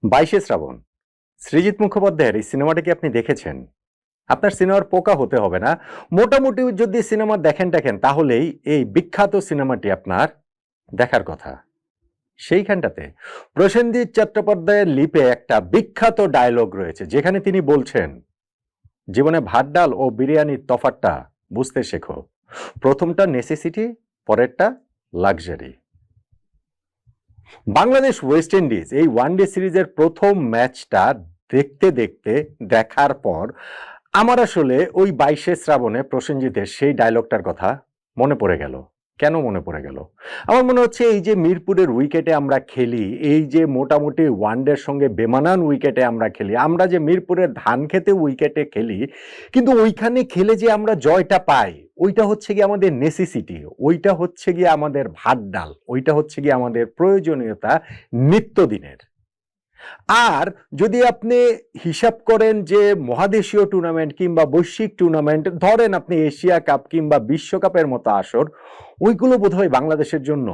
২২শে শ্রাবণ সৃজিত মুখোপাধ্যায়ের এই সিনেমাটা কি আপনি দেখেছেন? আপনার সিনেমার পোকা হতে হবে না। মোটামুটি যদি সিনেমা দেখেন তাহলেই এই বিখ্যাত সিনেমাটি আপনার দেখার কথা। সেইখানটাতে প্রসেনজিৎ চট্টোপাধ্যায়ের লিপে একটা বিখ্যাত ডায়লগ রয়েছে যেখানে তিনি বলছেন, জীবনে ভাত ডাল ও বিরিয়ানির তফাৎটা বুঝতে শেখো। প্রথমটা নেসেসিটি, পরেরটা লাক্সারি। বাংলাদেশ ওয়েস্ট ইন্ডিজ এই ওয়ানডে সিরিজের প্রথম ম্যাচটা দেখার পর আমার আসলে ওই ২২শে শ্রাবণে প্রসেনজিতের সেই ডায়লগটার কথা মনে পড়ে গেল। কেন মনে পড়ে গেল? আমার মনে হচ্ছে এই যে মিরপুরের উইকেটে আমরা খেলি, এই যে মোটামুটি ওয়ানডের সঙ্গে বেমানান উইকেটে আমরা খেলি, আমরা যে মিরপুরের ধান খেতে উইকেটে খেলি, কিন্তু ওইখানে খেলে যে আমরা জয়টা পাই, ওইটা হচ্ছে গিয়ে আমাদের নেসেসিটি, ওইটা হচ্ছে গিয়ে আমাদের ভাত ডাল, ওইটা হচ্ছে গিয়ে আমাদের প্রয়োজনীয়তা নিত্যদিনের। আর যদি আপনি হিসাব করেন যে মহাদেশীয় টুর্নামেন্ট কিংবা বৈশ্বিক টুর্নামেন্ট, ধরেন আপনি এশিয়া কাপ কিংবা বিশ্বকাপের মতো আসর, ওইগুলো বোধহয় বাংলাদেশের জন্য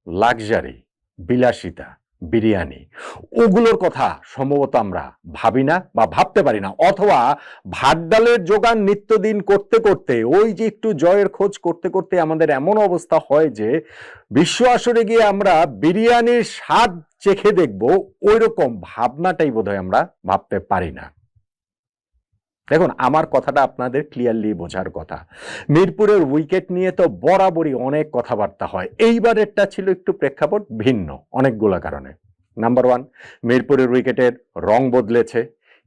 লাক্সারি, বিলাসিতা, বিরিয়ানি, ওগুলোর কথা সম্ভবত আমরা ভাবি না বা ভাবতে পারি না, অথবা ভাত ডালের জোগান নিত্যদিন করতে করতে ওই যে একটু জয়ের খোঁজ করতে করতে আমাদের এমন অবস্থা হয় যে বিশ্ব আসরে গিয়ে আমরা বিরিয়ানির স্বাদ চেখে দেখব, ওই রকম ভাবনাটাই বোধহয় আমরা ভাবতে পারি না। দেখুন, আমার কথাটা আপনাদের ক্লিয়ারলি বোঝার কথা। মিরপুরের উইকেট নিয়ে তো বরাবরই অনেক কথাবার্তা হয়, এইবারেরটা ছিল একটু প্রেক্ষাপট ভিন্ন অনেকগুলো কারণে। নাম্বার ওয়ান, মিরপুরের উইকেটের রং বদলেছে।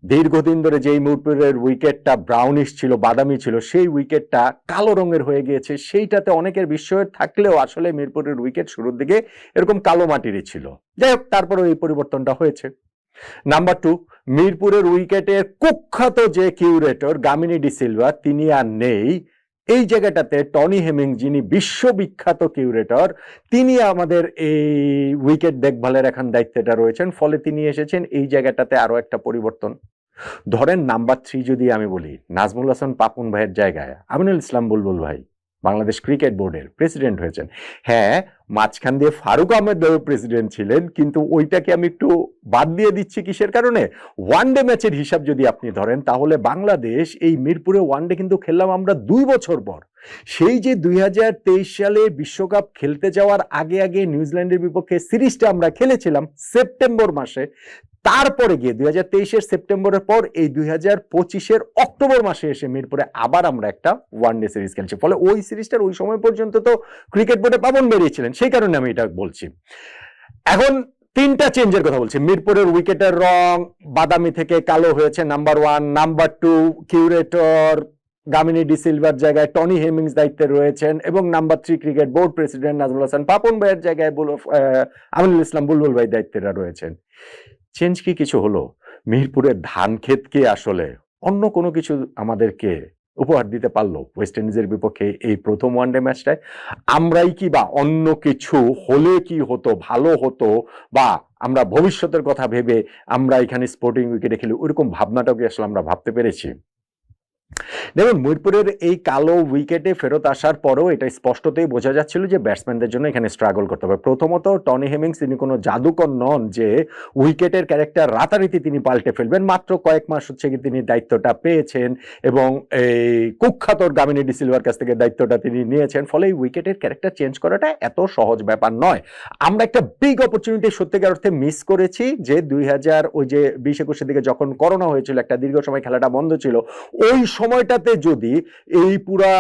দীর্ঘদিন ধরে যেই মিরপুরের উইকেটটা ব্রাউনিশ ছিল, বাদামি ছিল, সেই উইকেটটা কালো রঙের হয়ে গিয়েছে। সেইটাতে অনেকের বিস্ময় থাকলেও আসলে মিরপুরের উইকেট শুরুর দিকে এরকম কালো মাটিরই ছিল। যাই হোক, তারপরে এই পরিবর্তনটা হয়েছে। নাম্বার টু, মিরপুরের উইকেটের কুখ্যাত যে কিউরেটর গামিনী ডি সিলভা, তিনি আর নেই। এই জায়গাটাতে টনি হেমিং, যিনি বিশ্ববিখ্যাত কিউরেটর, তিনি আমাদের এই উইকেট দেখভালের এখন দায়িত্বটা রয়েছেন, ফলে তিনি এসেছেন। এই জায়গাটাতে আরো একটা পরিবর্তন। ধরেন নাম্বার থ্রি যদি আমি বলি, নাজমুল হাসান পাপন ভাইয়ের জায়গায় আমিনুল ইসলাম বুলবুল ভাই বাংলাদেশ ক্রিকেট বোর্ডের প্রেসিডেন্ট হয়েছেন। হ্যাঁ, মাঝখান দিয়ে ফারুক আহমেদ প্রেসিডেন্ট ছিলেন, কিন্তু ওইটাকে আমি একটু বাদ দিয়ে দিচ্ছি। কিসের কারণে? ওয়ানডে ম্যাচের হিসাব যদি আপনি ধরেন, তাহলে বাংলাদেশ এই মিরপুরে ওয়ানডে কিন্তু খেললাম আমরা 2 বছর পর। সেই যে 2023 সালে বিশ্বকাপ খেলতে যাওয়ার আগে আগে নিউজিল্যান্ডের বিপক্ষে সিরিজটা আমরা খেলেছিলাম সেপ্টেম্বর মাসে, তারপরে গিয়ে 2023-এর সেপ্টেম্বরের পর এই 2025-এর অক্টোবর মাসে এসে মিরপুরে আবার আমরা একটা ওয়ানডে সিরিজ খেলছি। ফলে ওই সিরিজটার ওই সময় পর্যন্ত তো ক্রিকেট বোর্ডে পাবন বেরিয়েছিলেন, সেই কারণে আমি এটা বলছি। এখন তিনটা চেঞ্জের কথা বলছি। মিরপুরের উইকেটের রং বাদামি থেকে কালো হয়েছে, number one. Number two, curator Gamini de সিলভার জায়গায় টনি হেমিংস দায়িত্বে রয়েছেন, এবং number three, cricket board president Nazmul Hasan Papon ভাইয়ের জায়গায় আমিনুল ইসলাম বুলবুল ভাই দায়িত্বেরা রয়েছেন। চেঞ্জ কি কিছু হলো? মিরপুরের ধান ক্ষেত কি আসলে অন্য কোনো কিছু আমাদেরকে উপহার দিতে পারলো ওয়েস্ট ইন্ডিজের বিপক্ষে এই প্রথম ওয়ানডে ম্যাচটায়? আমরাই কি বা অন্য কিছু হলে কি হতো, ভালো হতো, বা আমরা ভবিষ্যতের কথা ভেবে আমরা এখানে স্পোর্টিং উইকেটে খেলি, ওইরকম ভাবনাটাও কি আসলে আমরা ভাবতে পেরেছি? দেখুন, মিরপুরের এই কালো উইকেটে ফেরত আসার পরেও এটা স্পষ্টতই বোঝা যাচ্ছিল যে ব্যাটসম্যানদের জন্য এখানে স্ট্রাগল করতে হবে। প্রথমত, টনি হেমিংস তিনি কোনো জাদুকর নন যে উইকেটের ক্যারেক্টার রাতারাতি তিনি পাল্টে ফেলবেন। মাত্র কয়েক মাস হচ্ছে কি তিনি দায়িত্বটা পেয়েছেন, এবং এই কুখ্যাত গামিনী ডি সিলভার কাছ থেকে দায়িত্বটা তিনি নিয়েছেন। ফলে এই উইকেটের ক্যারেক্টার চেঞ্জ করাটা এত সহজ ব্যাপার নয়। আমরা একটা বিগ অপরচুনিটি সত্যিকার অর্থে মিস করেছি, যে 2020-21-এর দিকে যখন করোনা হয়েছিল, একটা দীর্ঘ সময় খেলাটা বন্ধ ছিল, ওই সময়টাতে যদি এই পুরা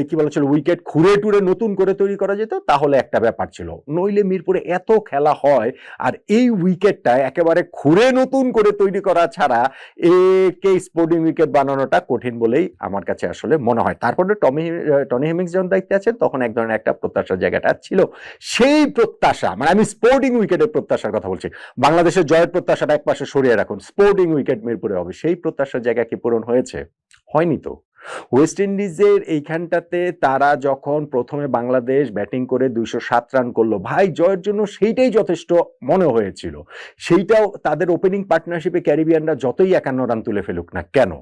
কি বলা ছিল উইকেট খুঁড়ে টুরে নতুন করে তৈরি করা যেত, তাহলে একটা ব্যাপার ছিল। নইলে মিরপুরে এত খেলা হয়, আর এই উইকেটটা একেবারে খুঁড়ে নতুন করে তৈরি করা ছাড়া একে স্পোর্টিং উইকেট বানানোটা কঠিন বলেই আমার কাছে আসলে মনে হয়। তারপরে টনি হেমিংস যখন দায়িত্বে আছেন, তখন এক ধরনের একটা প্রত্যাশার জায়গাটা ছিল। সেই প্রত্যাশা, মানে আমি স্পোর্টিং উইকেটের প্রত্যাশার কথা বলছি, বাংলাদেশের জয়ের প্রত্যাশাটা এক পাশে সরিয়ে রাখুন, স্পোর্টিং উইকেট মিরপুরে হবে, সেই প্রত্যাশার জায়গা কি পূরণ হয়েছে? হয়নি তো। ওয়েস্ট ইন্ডিজের এইখানটাতে তারা যখন প্রথমে বাংলাদেশ ব্যাটিং করে 207 রান করলো, ভাই জয়ের জন্য সেইটাই যথেষ্ট মনে হয়েছিল। সেইটাও তাদের ওপেনিং পার্টনারশিপে ক্যারিবিয়ানরা যতই 51 রান তুলে ফেলুক না কেন,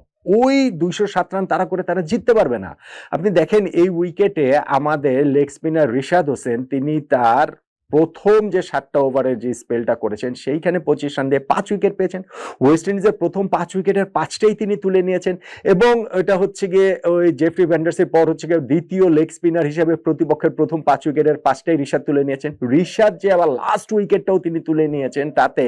ওই 207 রান তারা করে তারা জিততে পারবে না। আপনি দেখেন, এই উইকেটে আমাদের লেগ স্পিনার রিশাদ হোসেন, তিনি তার প্রথম যে 7টা ওভারের যে স্পেলটা করেছেন সেইখানে 25 রান দিয়ে 5 উইকেট পেয়েছেন। ওয়েস্ট ইন্ডিজের প্রথম 5 উইকেটের 5টাই তিনি তুলে নিয়েছেন এবং এটা হচ্ছে গিয়ে ওই জেফ্রি ভ্যান্ডার্সের পর হচ্ছে গিয়ে দ্বিতীয় লেগ স্পিনার হিসেবে প্রতিপক্ষের প্রথম 5 উইকেটের 5টাই ঋষাদ তুলে নিয়েছেন। ঋষাদ যে আবার লাস্ট উইকেটটাও তিনি তুলে নিয়েছেন, তাতে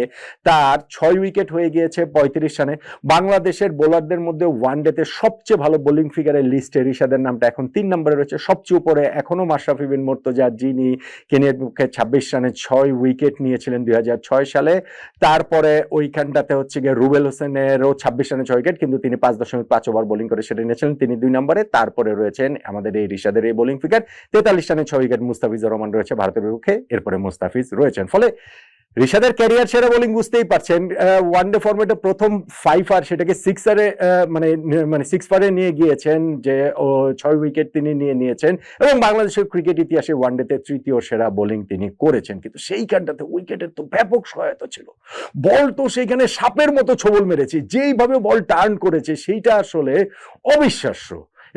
তার 6 উইকেট হয়ে গিয়েছে 35 রানে। বাংলাদেশের বোলারদের মধ্যে ওয়ানডেতে সবচেয়ে ভালো বোলিং ফিগারের লিস্টে ঋষাদের নামটা এখন 3 নম্বরে রয়েছে। সবচেয়ে উপরে এখনো মাশরাফি বিন মুর্তজা, যিনি কেনিয়ার বিপক্ষে 26 রানে 6 উইকেট নিয়েছিলেন 2006 সালে। তারপরে ওইখানটাতে হচ্ছে গিয়ে রুবেল হোসেনেরও 26 রানে 6 উইকেট, কিন্তু তিনি 5.5 ওভার বোলিং করে সেটা নিয়েছিলেন, তিনি 2 নম্বরে। তারপরে রয়েছেন আমাদের এই ঋষাদের এই বোলিং ফিগার 43 রানে 6 উইকেট। মুস্তাফিজুর রহমান রয়েছে ভারতের বিপক্ষে, এরপরে মুস্তাফিজ রয়েছেন। ফলে ঋষাদের ক্যারিয়ার সেরা বোলিং বুঝতেই পারছেন। ওয়ানডে ফরম্যাটে প্রথম 5 সেটাকে 6 মানে 6 নিয়ে গিয়েছেন, যে 6 উইকেট তিনি নিয়েছেন এবং বাংলাদেশের ক্রিকেট ইতিহাসে ওয়ানডেতে তৃতীয় সেরা বোলিং তিনি করেছেন। কিন্তু সেইখানটাতে উইকেটের তো ব্যাপক সহায়তা ছিল, বল তো সেইখানে সাপের মতো ছোবল মেরেছে, যেইভাবে বল টার্ন করেছে সেইটা আসলে অবিশ্বাস্য।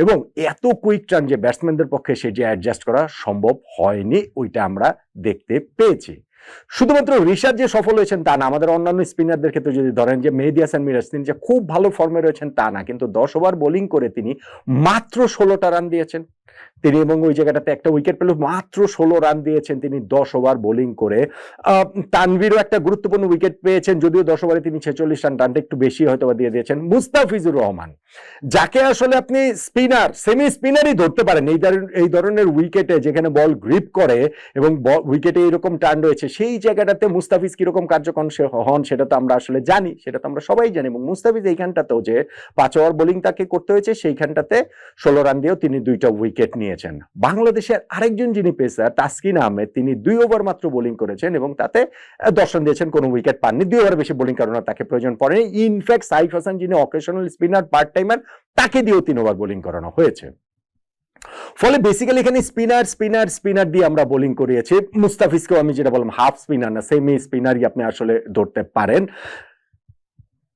এবং এত কুইক টার্ন যে ব্যাটসম্যানদের পক্ষে সেটি অ্যাডজাস্ট করা সম্ভব হয়নি, ওইটা আমরা দেখতে পেয়েছি। শুধুমাত্র ঋষাদ যে সফল হয়েছেন তা না, আমাদের অন্যান্য স্পিনারদের ক্ষেত্রে যদি ধরেন যে মেহেদী হাসান মিরাজ, তিনি যে খুব ভালো ফর্মে রয়েছেন তা না, কিন্তু 10 ওভার বোলিং করে তিনি মাত্র 16টা রান দিয়েছেন তিনি, এবং ওই জায়গাটাতে একটা উইকেট পেল, মাত্র 16 রান দিয়েছেন তিনি 10 ওভার বোলিং করে। তানভীরও একটা গুরুত্বপূর্ণ উইকেট পেয়েছেন, যদিও 10 ওভারে তিনি 46 রান, রানটা একটু বেশি হয়তো দিয়ে দিয়েছেন। মুস্তাফিজুর রহমান, যাকে আসলে আপনি স্পিনার সেমি স্পিনারই ধরতে পারেন এই ধরনের উইকেটে, যেখানে বল গ্রিপ করে এবং উইকেটে এরকম টার্ন রয়েছে, সেই জায়গাটাতে মুস্তাফিজ কিরকম কার্যকর হন সেটা তো আমরা আসলে জানি, সেটা তো আমরা সবাই জানি। এবং মুস্তাফিজ এইখানটাতেও যে 5 ওভার বোলিং তাকে করতে হয়েছে, সেইখানটাতে 16 রান দিয়েও তিনি 2টা উইকেট নিয়েছেন। বাংলাদেশের আরেকজন যিনি পেসার তাসকিন আহমেদ, তিনি 2 ওভার মাত্র বোলিং করেছেন এবং তাতে 10 রান দিয়েছেন, কোনো উইকেট পাননি। 2 ওভার বেশি বোলিং করানোর তাকে প্রয়োজন পড়েনি। ইনফ্যাক্ট সাইফ হাসান, যিনি অকেশনাল স্পিনার, পার্ট টাইমার, তাকে দিয়েও 3 ওভার বোলিং করানো হয়েছে। ফলে বেসিক্যালি এখানে স্পিনার দিয়ে আমরা বোলিং করিয়েছি। মুস্তাফিজকেও আমি যেটা বললাম, হাফ স্পিনার না, সেমি স্পিনারই আপনি আসলে ধরতে পারেন।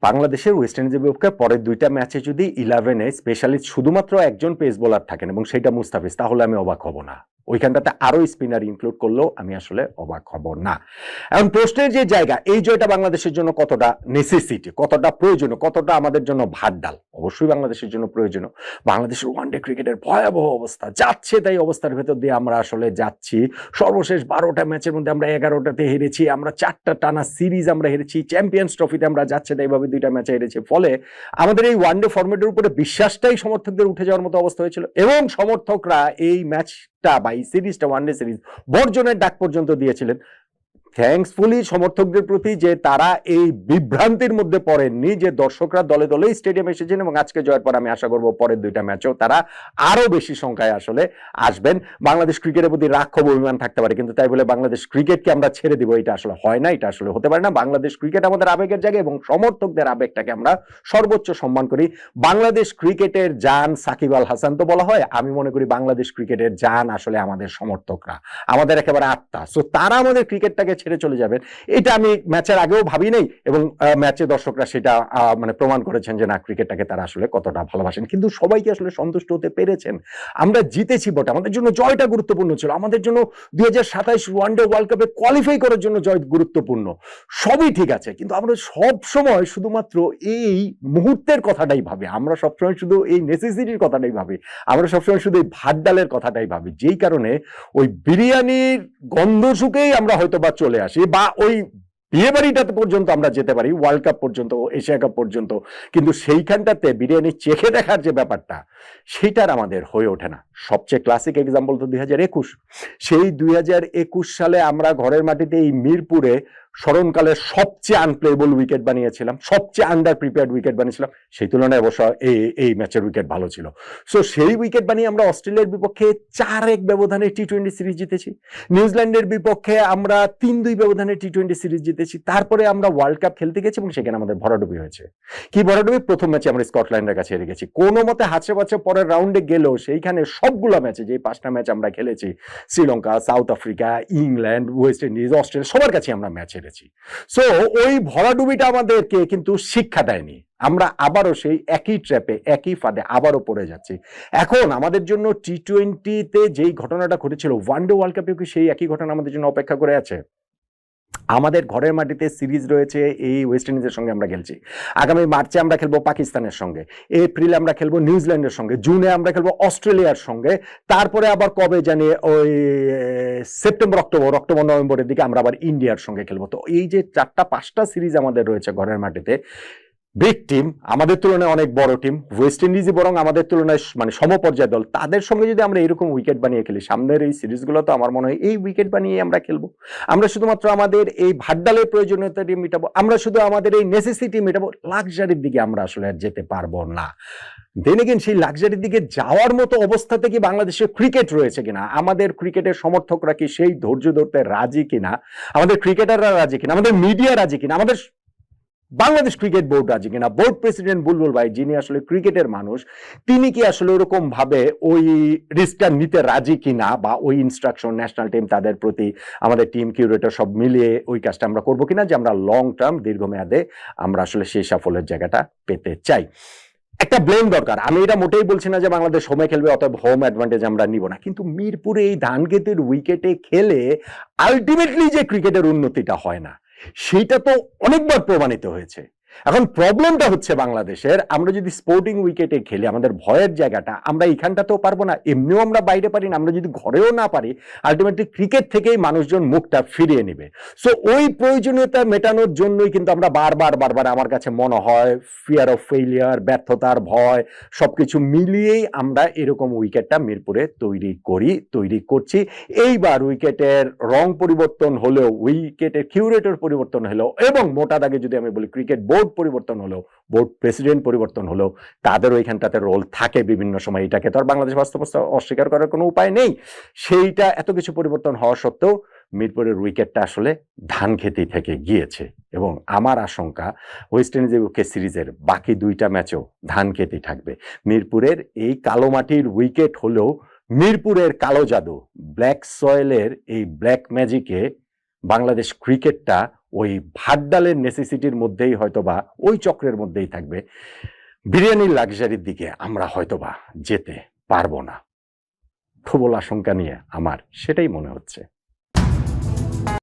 বাংলাদেশের ওয়েস্ট ইন্ডিজের বিপক্ষে পরের 2টা ম্যাচে যদি 11-এ স্পেশালি শুধুমাত্র একজন পেস বোলার থাকেন এবং সেটা মুস্তাফিজ, তাহলে আমি অবাক হব না। ওইখানটাতে আরো স্পিনার ইনক্লুড করলেও আমি আসলে অবাক হব না। এখন প্রশ্নের যে জায়গা, এই জয়টা বাংলাদেশের জন্য কতটা নেসেসিটি, কতটা প্রয়োজনীয়, কতটা আমাদের জন্য ভাত ডাল, অবশ্যই বাংলাদেশের জন্য প্রয়োজনীয়। বাংলাদেশের ওয়ানডে ক্রিকেটের ভয়াবহ অবস্থা যাচ্ছে, তাই অবস্থার ভেতর দিয়ে আমরা আসলে যাচ্ছি। সর্বশেষ 12টা ম্যাচের মধ্যে আমরা 11টাতে হেরেছি, আমরা 4টা টানা সিরিজ আমরা হেরেছি, চ্যাম্পিয়ন্স ট্রফিতে আমরা যাচ্ছে তাই এইভাবে 2টা ম্যাচে হেরেছি। ফলে আমাদের এই ওয়ানডে ফরম্যাটের উপরে বিশ্বাসটাই সমর্থকদের উঠে যাওয়ার মতো অবস্থা হয়েছিল এবং সমর্থকরা এই ম্যাচটা বা এই সিরিজটা, ওয়ানডে সিরিজ বর্জনের ডাক পর্যন্ত দিয়েছিলেন। থ্যাঙ্কসফুলি সমর্থকদের প্রতি যে তারা এই বিভ্রান্তির মধ্যে পড়েননি, যে দর্শকরা দলে দলে স্টেডিয়ামে এসেছেন এবং আজকে জয়ের পর আমি আশা করবো পরের 2টা ম্যাচেও তারা আরো বেশি সংখ্যায় আসলে আসবেন। বাংলাদেশ ক্রিকেটের প্রতি রাগ ক্ষোভ অভিমান থাকতে পারে, কিন্তু তাই বলে বাংলাদেশ ক্রিকেটকে আমরা ছেড়ে দিব, এটা আসলে হয় না, এটা আসলে হতে পারে না। বাংলাদেশ ক্রিকেট আমাদের আবেগের জায়গা এবং সমর্থকদের আবেগটাকে আমরা সর্বোচ্চ সম্মান করি। বাংলাদেশ ক্রিকেটের জান সাকিব আল হাসান তো বলা হয়, আমি মনে করি বাংলাদেশ ক্রিকেটের জান আসলে আমাদের সমর্থকরা, আমাদের একেবারে আত্মা। সো তারা আমাদের ক্রিকেটটাকে ছেড়ে চলে যাবেন, এটা আমি ম্যাচের আগেও ভাবি নাই এবং ম্যাচে দর্শকরা সেটা মানে প্রমাণ করেছেন যে না, ক্রিকেটটাকে তারা আসলে কতটা ভালোবাসেন। কিন্তু সবাইকে আসলে সন্তুষ্ট হতে পেরেছেন। আমরা জিতেছি বটে, আমাদের জন্য জয়টা গুরুত্বপূর্ণ ছিল, আমাদের জন্য 2027 ওয়ানডে ওয়ার্ল্ড কাপে কোয়ালিফাই করার জন্য জয় গুরুত্বপূর্ণ, সবই ঠিক আছে। কিন্তু আমরা সব সময় শুধুমাত্র এই মুহূর্তের কথাটাই ভাবি, আমরা সবসময় শুধু এই নেসেসিটির কথাটাই ভাবি, আমরা সবসময় শুধু এই ভাত ডালের কথাটাই ভাবি, যেই কারণে ওই বিরিয়ানির গন্ধ শুকেই আমরা হয়তো বা চলে আসি, বা ওই বিয়ে বাড়িটাতে পর্যন্ত আমরা যেতে পারি, ওয়ার্ল্ড কাপ পর্যন্ত, এশিয়া কাপ পর্যন্ত, কিন্তু সেইখানটাতে বিরিয়ানি চেখে দেখার যে ব্যাপারটা, সেটার আমাদের হয়ে ওঠে না। সবচেয়ে ক্লাসিক এক্সাম্পল তো 2021, সেই 2021 সালে আমরা ঘরের মাটিতে এই মিরপুরে স্মরণকালের সবচেয়ে আনপ্লেয়েবল উইকেট বানিয়েছিলাম, সবচেয়ে আন্ডার প্রিপেয়ার্ড উইকেট বানিয়েছিলাম। সেই তুলনায় অবশ্য এই ম্যাচের উইকেট ভালো ছিল। সো সেই উইকেট বানিয়ে আমরা অস্ট্রেলিয়ার বিপক্ষে 4-1 ব্যবধানে টি-20 সিরিজ জিতেছি, নিউজিল্যান্ডের বিপক্ষে আমরা 3-2 ব্যবধানে টি-20 সিরিজ জিতেছি। তারপরে আমরা ওয়ার্ল্ড কাপ খেলতে গেছি এবং সেখানে আমাদের ভরাডুবি হয়েছে। কি ভরাডুবি? প্রথম ম্যাচে আমরা স্কটল্যান্ডের কাছে হেরে গেছি, কোনো মতে হাতছে পাচ্ছে পরের রাউন্ডে গেলেও সেইখানে সবগুলো ম্যাচে, যে 5টা ম্যাচ আমরা খেলেছি, Sri Lanka, south Africa, England, West Indies, Australia, সবার কাছে আমরা ম্যাচ হেরেছি। সো ওই ভরাডুবিটা আমাদেরকে কিন্তু শিক্ষা দেয়নি, আমরা আবারও সেই একই ট্র্যাপে, একই ফাঁদে আবারও পড়ে যাচ্ছি। এখন আমাদের জন্য টি-20 তে যেই ঘটনাটা ঘটেছিল, ওয়ানডে ওয়ার্ল্ড কাপেও কি সেই একই ঘটনা আমাদের জন্য অপেক্ষা করে আছে? আমাদের ঘরের মাটিতে সিরিজ রয়েছে, এই ওয়েস্ট ইন্ডিজের সঙ্গে আমরা খেলছি। আগামী মার্চে আমরা খেলবো পাকিস্তানের সঙ্গে, এপ্রিলে আমরা খেলবো নিউজিল্যান্ডের সঙ্গে, জুনে আমরা খেলবো অস্ট্রেলিয়ার সঙ্গে, তারপরে আবার কবে জানি ওই সেপ্টেম্বর অক্টোবর নভেম্বরের দিকে আমরা আবার ইন্ডিয়ার সঙ্গে খেলবো। তো এই যে 4-5টা সিরিজ আমাদের রয়েছে ঘরের মাটিতে, বিগ টিম, আমাদের তুলনায় অনেক বড় টিম, ওয়েস্ট ইন্ডিজই বরং আমাদের তুলনায় মানে সমপর্যায়ের দল, তাদের সঙ্গে যদি আমরা এরকম উইকেট বানিয়ে খেলি, সামনের এই সিরিজগুলো তো আমার মনে হয় এই উইকেট বানিয়ে আমরা খেলবো। আমরা শুধুমাত্র আমাদের এই ভাড্ডালের প্রয়োজনীয়তাটি মেটাবো, আমরা শুধু আমাদের এই নেসেসিটি মেটাবো, লাক্সারির দিকে আমরা আসলে আর যেতে পারবো না। দেন এগেইন সেই লাক্সারির দিকে যাওয়ার মতো অবস্থাতে কি বাংলাদেশের ক্রিকেট রয়েছে কিনা, আমাদের ক্রিকেটের সমর্থকরা কি সেই ধৈর্য ধরতে রাজি কিনা, আমাদের ক্রিকেটাররা রাজি কিনা, আমাদের মিডিয়া রাজি কিনা, আমাদের বাংলাদেশ ক্রিকেট বোর্ড রাজি কিনা, বোর্ড প্রেসিডেন্ট বুলবুল ভাই যিনি আসলে ক্রিকেটের মানুষ, তিনি কি আসলে ওরকম ভাবে ওই রিস্কটা নিতে রাজি কিনা, বা ওই ইনস্ট্রাকশন ন্যাশনাল টিম তাদের প্রতি, আমাদের টিম কিউরেটর সব মিলিয়ে ওই কাজটা আমরা করবো কিনা, যে আমরা লং টার্ম দীর্ঘমেয়াদে আমরা আসলে সেই সাফল্যের জায়গাটা পেতে চাই। একটা ব্লেম দরকার, আমি এটা মোটেই বলছি না যে বাংলাদেশ হোমে খেলবে অতএব হোম অ্যাডভান্টেজ আমরা নিব না, কিন্তু মিরপুরে এই ধানক্ষেতের উইকেটে খেলে আলটিমেটলি যে ক্রিকেটের উন্নতিটা হয় না, সেটা তো অনেকবার প্রমাণিত হয়েছে। এখন প্রবলেমটা হচ্ছে বাংলাদেশের, আমরা যদি স্পোর্টিং উইকেটে খেলি, আমাদের ভয়ের জায়গাটা আমরা এখানটাতেও পারবো না, এমনিও আমরা বাইরে পারি না, আমরা যদি ঘরেও না পারি, আলটিমেটলি ক্রিকেট থেকেই মানুষজন মুখটা ফিরিয়ে নেবে। সো ওই প্রয়োজনীয়তা মেটানোর জন্যই কিন্তু আমরা বারবার আমার কাছে মনে হয় ফিয়ার অফ ফেইলিয়ার, ব্যর্থতার ভয়, সবকিছু মিলিয়েই আমরা এরকম উইকেটটা মিরপুরে তৈরি করছি। এইবার উইকেটের রং পরিবর্তন হলেও, উইকেটের কিউরেটর পরিবর্তন হলেও, এবং মোটা দাগে যদি আমি বলি ক্রিকেট বোর্ড পরিবর্তন হলেও, বোর্ড প্রেসিডেন্ট পরিবর্তন হলেও, তাদের ওইখানটাতে রোল থাকে বিভিন্ন সময়, এটাকে তো আর বাংলাদেশ বাস্তবতা অস্বীকার করার কোনো উপায় নেই। সেইটা এত কিছু পরিবর্তন হওয়া সত্ত্বেও মিরপুরের উইকেটটা আসলে ধানক্ষেতি থেকে গিয়েছে, এবং আমার আশঙ্কা ওয়েস্ট ইন্ডিজের সিরিজের বাকি 2টা ম্যাচও ধানক্ষেতি থাকবে। মিরপুরের এই কালো মাটির উইকেট হলেও মিরপুরের কালো জাদু, ব্ল্যাক সয়েলের এই ব্ল্যাক ম্যাজিকে বাংলাদেশ ক্রিকেটটা ওই ভাড্ডালের নেসেসিটির মধ্যেই হয়তোবা ওই চক্রের মধ্যেই থাকবে, বিরিয়ানির লাক্সারির দিকে আমরা হয়তোবা যেতে পারবো না। প্রবল আশঙ্কা নিয়ে আমার সেটাই মনে হচ্ছে।